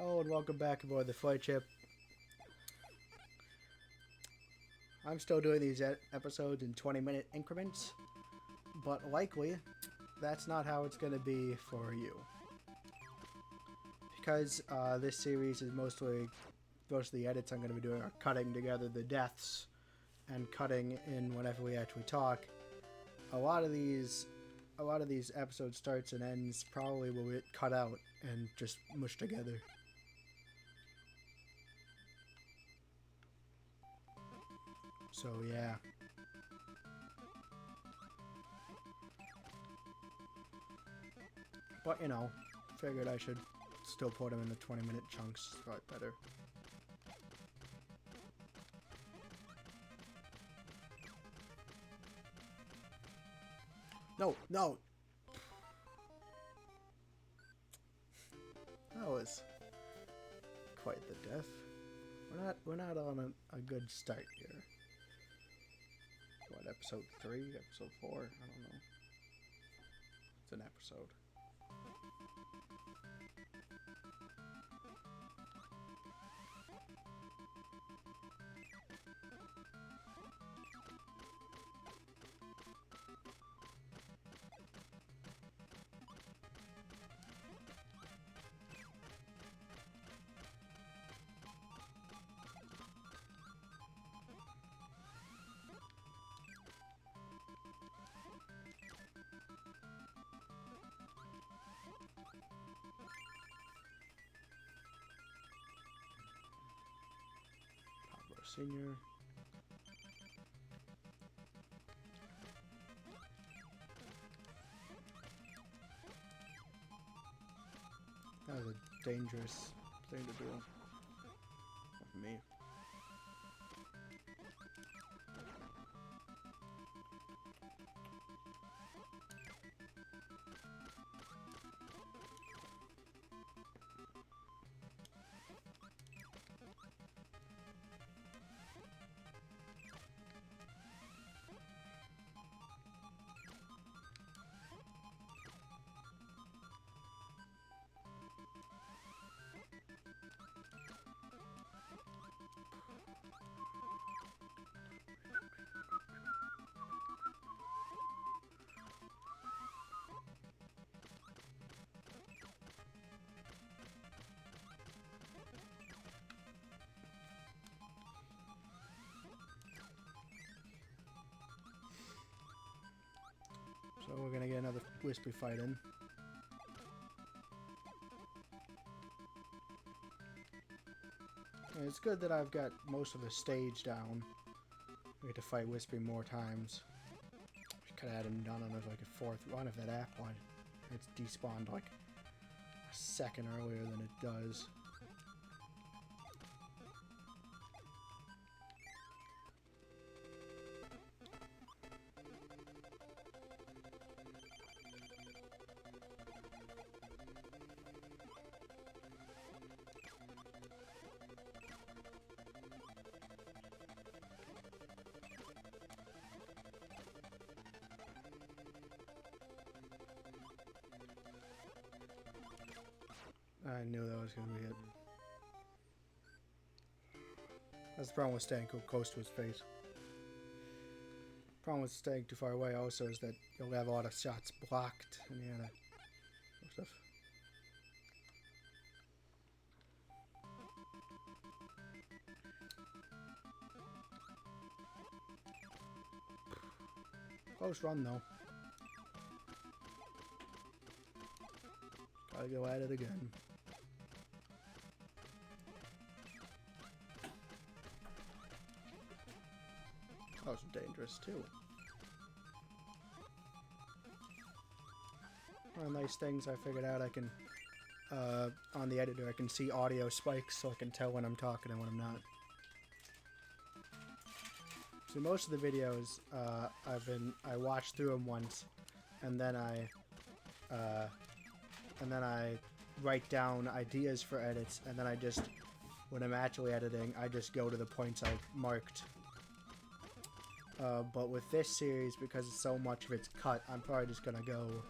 Hello and welcome back aboard the flight ship. I'm still doing these episodes in 20-minute increments, but likely that's not how it's going to be for you. Because this series is most of the edits I'm going to be doing are cutting together the deaths and cutting in whenever we actually talk. A lot of these episodes starts and ends probably will get cut out and just mushed together. So yeah. But you know, figured I should still put them in the 20-minute chunks. It's probably better. No, no. That was quite the death. We're not on a good start here. What, episode 3? Episode 4? I don't know. It's an episode. Senior. That was a dangerous thing to do. Not for me. So we're gonna get another whispery fight in. And it's good that I've got most of the stage down. We get to fight Whispery more times. We could have had him done on like a 4th run of that app line. It's despawned like a second earlier than it does. I knew that was going to be it. That's the problem with staying close to his face. Problem with staying too far away also is that you'll have a lot of shots blocked and you gotta stuff. Close run though. Gotta go at it again. That was dangerous too. One of the nice things I figured out, I can on the editor I can see audio spikes so I can tell when I'm talking and when I'm not. So most of the videos I watched through them once and then I write down ideas for edits, and then I just, when I'm actually editing, I just go to the points I've marked. But with this series, because so much of it's cut, I'm probably just gonna go.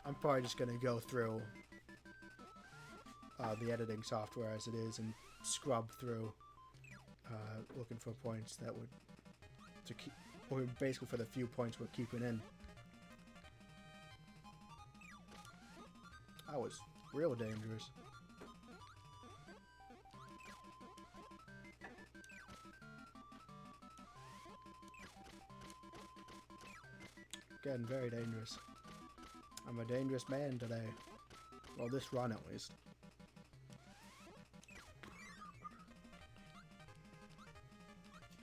I'm probably just gonna go through the editing software as it is and scrub through looking for points that would to keep, or basically for the few points we're keeping in. That was real dangerous. Getting very dangerous. I'm a dangerous man today. Well, this run at least.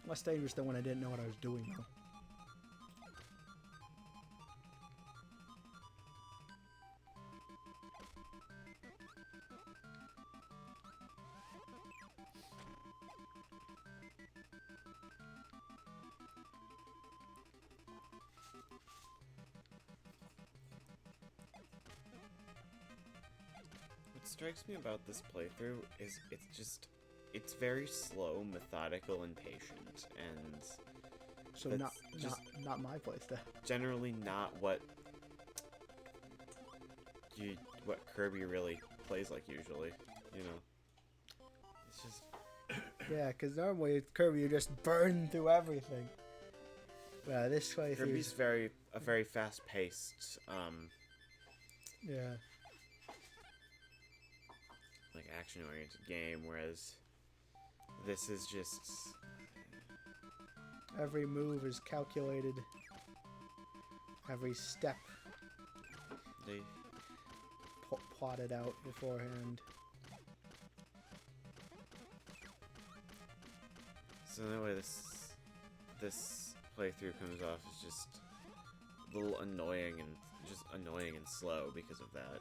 Less dangerous than when I didn't know what I was doing, though. What strikes me about this playthrough is it's very slow, methodical, and patient, and So not my playstyle. generally not what Kirby really plays like usually, you know. It's just Yeah, because normally with Kirby you just burn through everything. Yeah, this playthrough. Kirby's a very fast-paced, Yeah. like action-oriented game, whereas this is just Every move is calculated. Every step they plotted out beforehand. so that way this playthrough comes off as just a little annoying and slow because of that.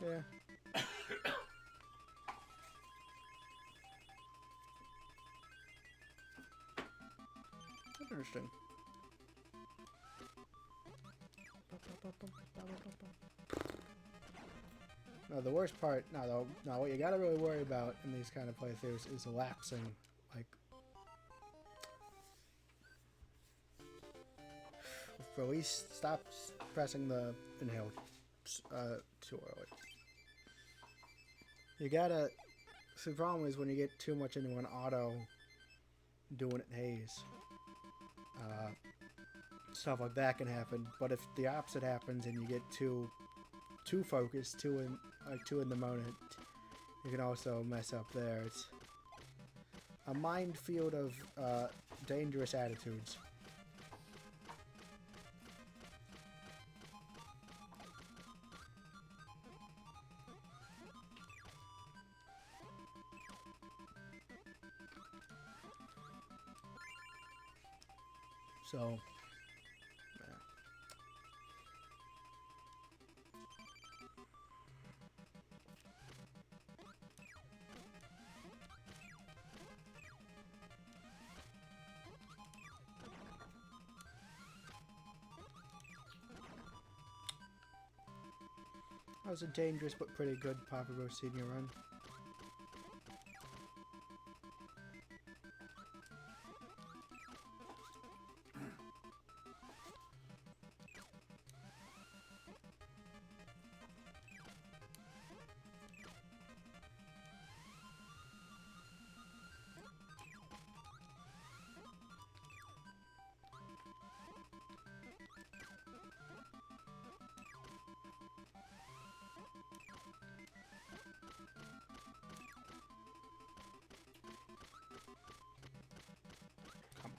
Yeah. Interesting. No, the worst part, no, what you gotta really worry about in these kind of playthroughs is lapsing. Like, release, stop pressing the inhale too early. You gotta, so the problem is when you get too much into an auto doing it in haze. Stuff like that can happen, but if the opposite happens and you get too focused, too in the moment, you can also mess up there. It's a minefield of dangerous attitudes. So, yeah. That was a dangerous but pretty good Papa Roach senior run. Come on.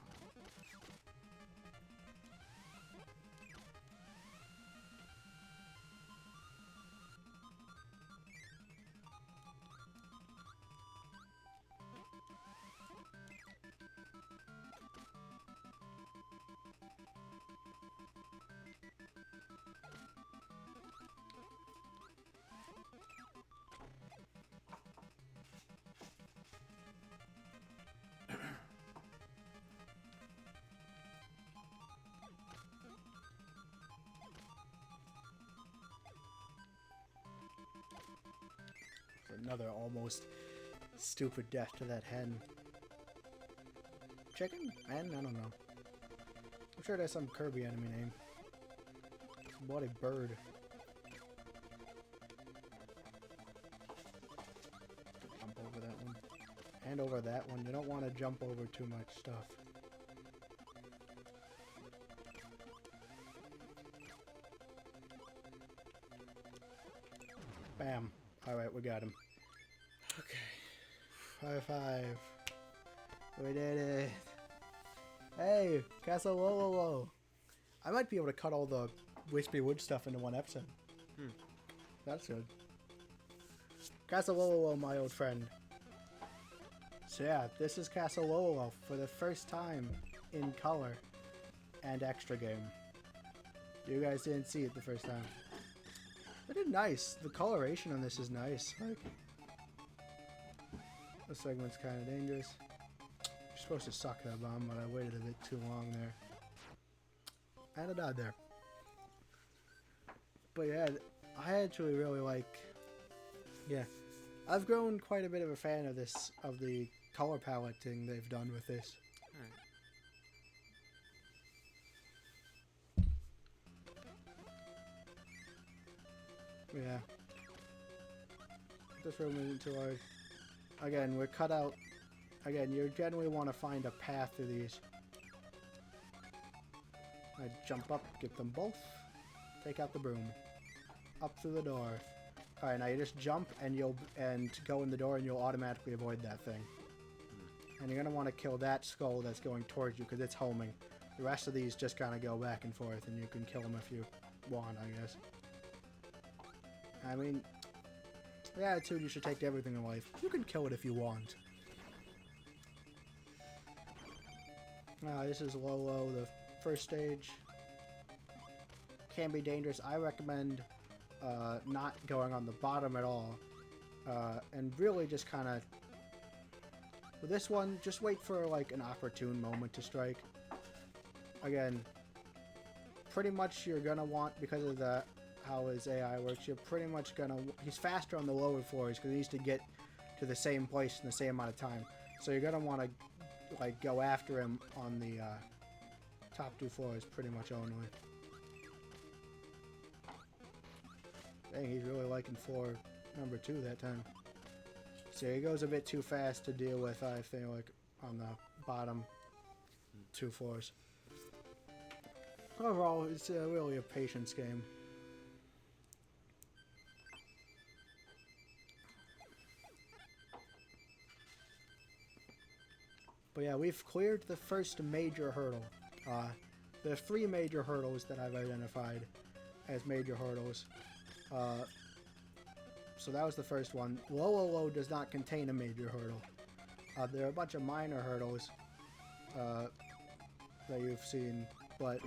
Another almost stupid death to that hen. Chicken? Hen? I don't know. I'm sure that's some Kirby enemy name. Bloody bird. And over that one. You don't want to jump over too much stuff. Bam. Alright, we got him. Okay. High five. We did it. Hey, Castle Lololo. I might be able to cut all the Wispy Wood stuff into one episode. That's good. Castle Lololo, my old friend. So yeah, this is Castle Lololo for the first time in color and extra game. You guys didn't see it the first time. They did nice. The coloration on this is nice. Like, this segment's kind of dangerous. You're supposed to suck that bomb, but I waited a bit too long there. And I died there. But yeah, I actually really like... Yeah. I've grown quite a bit of a fan of this, of the color paletting they've done with this. Yeah. This room isn't too large. Again, we're cut out. Again, you generally want to find a path through these. I jump up, get them both. Take out the broom. Up through the door. Alright, now you just jump and go in the door and you'll automatically avoid that thing. And you're going to want to kill that skull that's going towards you because it's homing. The rest of these just kind of go back and forth and you can kill them if you want, I guess. I mean, the attitude you should take to everything in life. You can kill it if you want. This is Lolo, the first stage. Can be dangerous. I recommend not going on the bottom at all. And really just kind of... With this one, just wait for like an opportune moment to strike. Again, pretty much you're going to want, because of the how his AI works, you're pretty much going to... He's faster on the lower floors because he needs to get to the same place in the same amount of time. So you're going to want to like go after him on the top two floors pretty much only. Dang, he's really liking floor number 2 that time. So he goes a bit too fast to deal with, I think, like on the bottom 2 floors. Overall, it's really a patience game. But yeah, we've cleared the first major hurdle. There are 3 major hurdles that I've identified as major hurdles. So that was the first one. Lololo does not contain a major hurdle. There are a bunch of minor hurdles that you've seen, but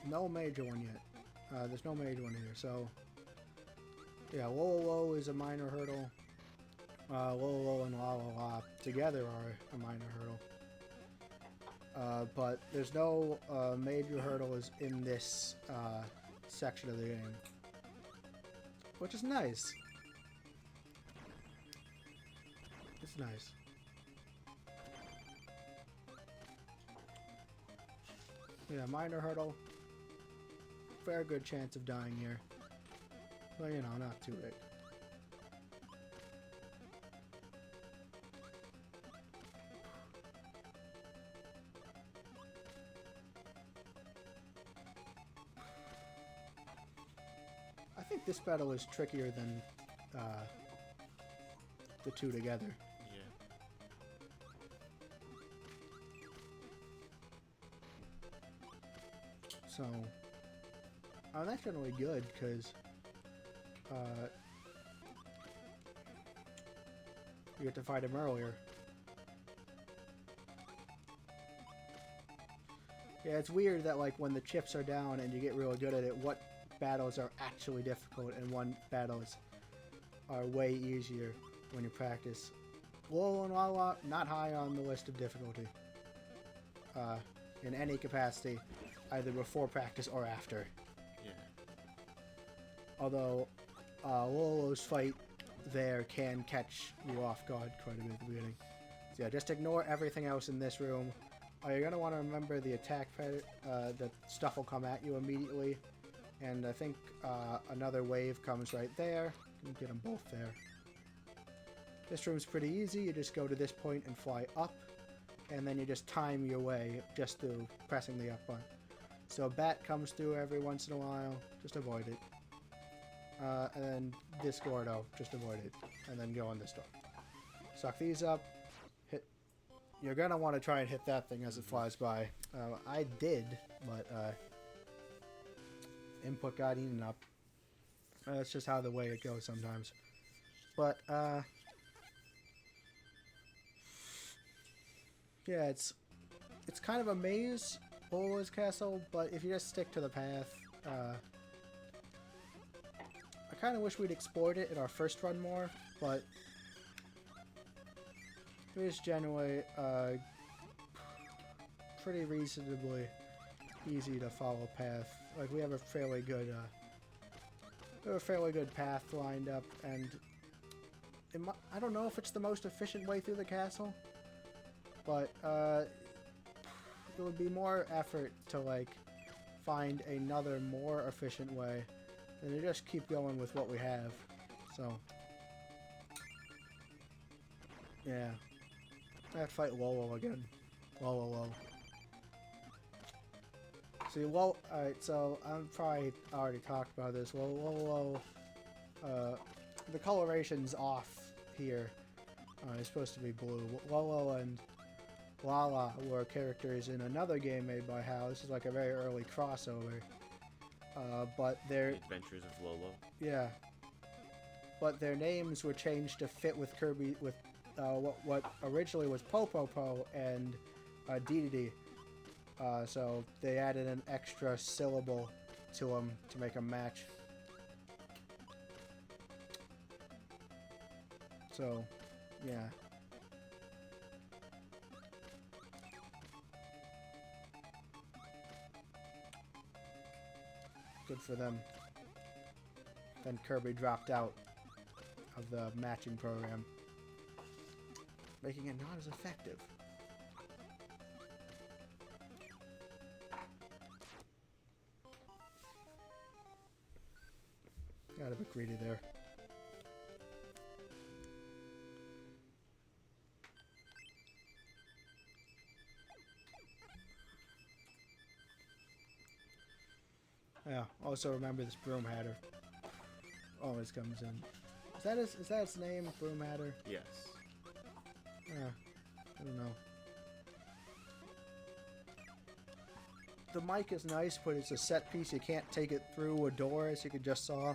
no major one yet. There's no major one here, so yeah, Lololo is a minor hurdle. Lololo and La La La together are a minor hurdle. But there's no major hurdles in this section of the game. Which is nice. It's nice. Yeah, minor hurdle. Very good chance of dying here. Well, you know, not too big. I think this battle is trickier than the 2 together. Yeah. So, that's generally good because you get to fight him earlier. Yeah, it's weird that like when the chips are down and you get real good at it, what battles are actually difficult and one battles are way easier when you practice. Lolo and Lala, not high on the list of difficulty. In any capacity, either before practice or after. Yeah. Although, Lolo's fight there can catch you off guard quite a bit at the beginning. So yeah, just ignore everything else in this room. You're going to want to remember the attack pattern, that stuff will come at you immediately. And I think another wave comes right there. You can get them both there. This room's pretty easy. You just go to this point and fly up, and then you just time your way just through pressing the up button. So a bat comes through every once in a while, just avoid it. And then this Gordo, just avoid it, and then go on this door. Suck these up, hit. You're gonna want to try and hit that thing as it flies by. I did, but input got eaten up. That's just how the way it goes sometimes. But yeah, it's kind of a maze, Bolo's Castle, but if you just stick to the path, I kind of wish we'd explored it in our first run more, but it is generally pretty reasonably easy to follow path. Like, we have a fairly good path lined up, and I don't know if it's the most efficient way through the castle, but it would be more effort to like find another more efficient way than to just keep going with what we have. So yeah, I have to fight Lolo again. Lolo. See, Lolo. Alright, so I'm probably already talked about this. Lolo, the coloration's off here. It's supposed to be blue. Lolo and Lala were characters in another game made by HAL. This is like a very early crossover. But their Adventures of Lolo. Yeah. But their names were changed to fit with Kirby, with what originally was Popopo and Dedede. So they added an extra syllable to them to make them match. So, yeah. Good for them. Then Kirby dropped out of the matching program, making it not as effective. Got a bit greedy there. Yeah, also remember this Broom Hatter always comes in. Is that its name, Broom Hatter? Yes. Yeah, I don't know. The mic is nice, but it's a set piece. You can't take it through a door, as you could just saw.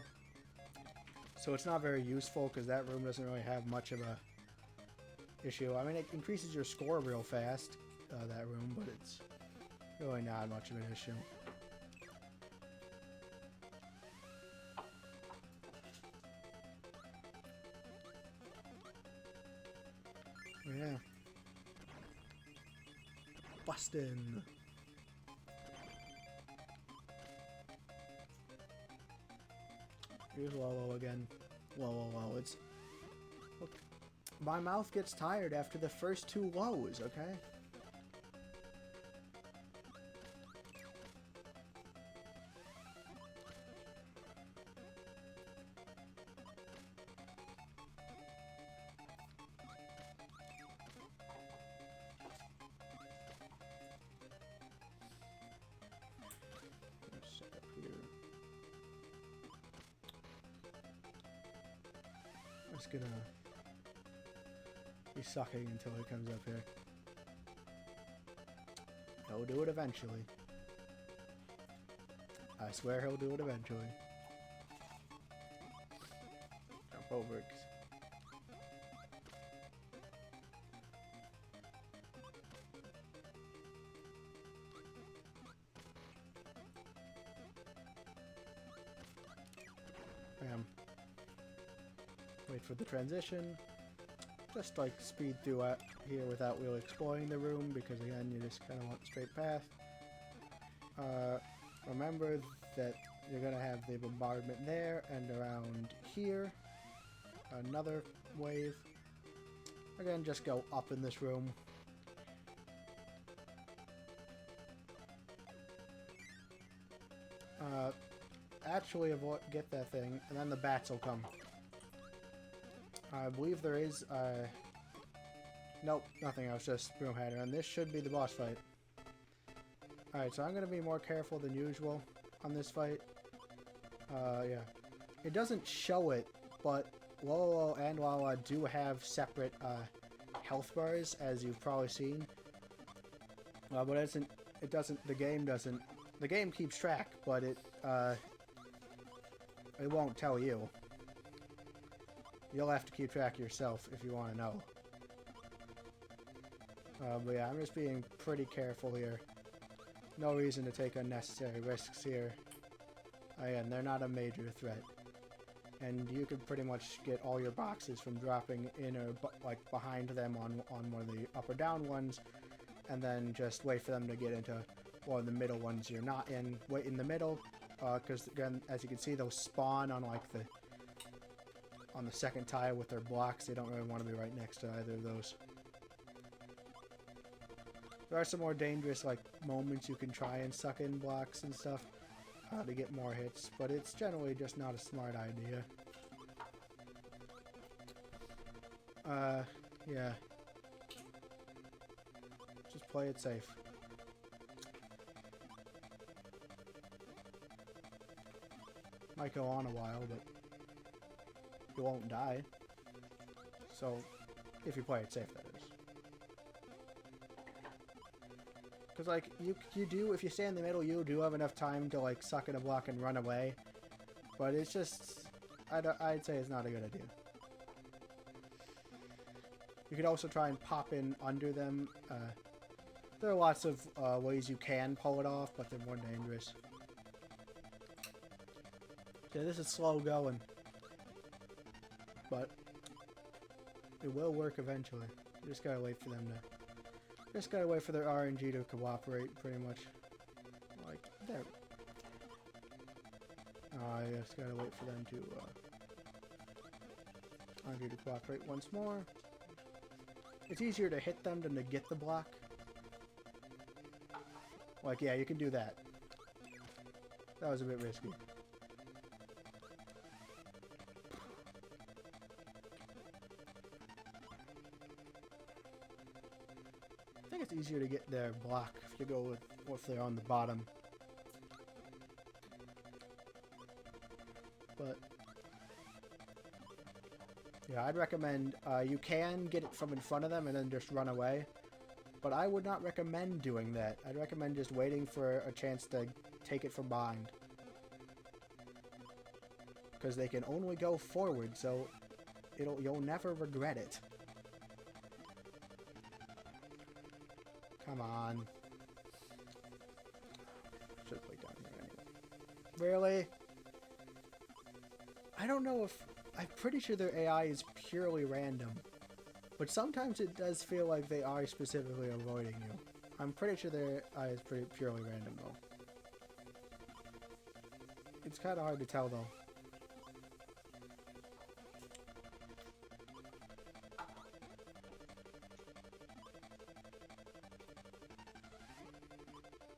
So it's not very useful, because that room doesn't really have much of a issue. I mean, it increases your score real fast, that room, but it's really not much of an issue. Yeah. Bustin'. Here's Lolo again. Lolo. It's... Look, my mouth gets tired after the first two lows, okay? Just gonna be sucking until he comes up here. He'll do it eventually. I swear he'll do it eventually. Jump over it. Bam. Wait for the transition. Just like speed through here without really exploring the room, because again you just kind of want straight path. Remember that you're gonna have the bombardment there and around here. Another wave. Again, just go up in this room. Actually get that thing, and then the bats will come. I believe there is, nope, nothing else, just Broomhatter, and this should be the boss fight. Alright, so I'm going to be more careful than usual on this fight. Yeah. It doesn't show it, but Lolo and Lala do have separate, health bars, as you've probably seen. But the game keeps track, but it won't tell you. You'll have to keep track yourself if you want to know. But yeah, I'm just being pretty careful here. No reason to take unnecessary risks here. Again, they're not a major threat. And you can pretty much get all your boxes from dropping in or like behind them on one of the up or down ones, and then just wait for them to get into one of the middle ones you're not in. Wait in the middle, because again, as you can see, they'll spawn on like on the second tile with their blocks. They don't really want to be right next to either of those. There are some more dangerous like moments you can try and suck in blocks and stuff to get more hits, but it's generally just not a smart idea. Yeah. Just play it safe. Might go on a while, but you won't die. So, if you play it safe, that is. Because, like, you do, if you stay in the middle, you do have enough time to, like, suck in a block and run away. But it's just, I'd say it's not a good idea. You could also try and pop in under them. There are lots of ways you can pull it off, but they're more dangerous. Yeah, this is slow going. But it will work eventually. You just gotta wait for them to... Just gotta wait for their RNG to cooperate, pretty much. Like, there. I just gotta wait for them to, RNG to cooperate once more. It's easier to hit them than to get the block. Like, yeah, you can do that. That was a bit risky. I think it's easier to get their block if you go with if they're on the bottom. But yeah, I'd recommend you can get it from in front of them and then just run away. But I would not recommend doing that. I'd recommend just waiting for a chance to take it from behind. Because they can only go forward, so you'll never regret it. Come on. Should play down here anyway. Really? I don't know if... I'm pretty sure their AI is purely random. But sometimes it does feel like they are specifically avoiding you. I'm pretty sure their AI is pretty purely random, though. It's kind of hard to tell, though.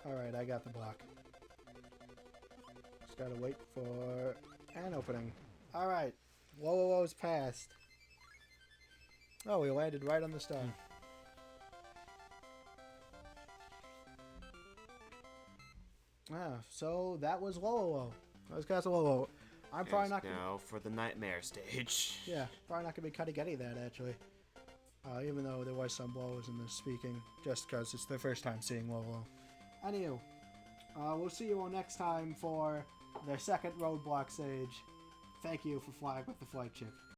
Alright, I got the block. Just gotta wait for an opening. Alright, Lolo's passed. Oh, we landed right on the star. So that was Lolo. That was Castle Lolo. I'm probably not gonna... Now for the nightmare stage. Yeah, probably not gonna be cutting any of that, actually. Even though there was some Lolos in the speaking, just because it's their first time seeing Lolo. Anywho, we'll see you all next time for their second roadblock stage. Thank you for flying with the flight chip.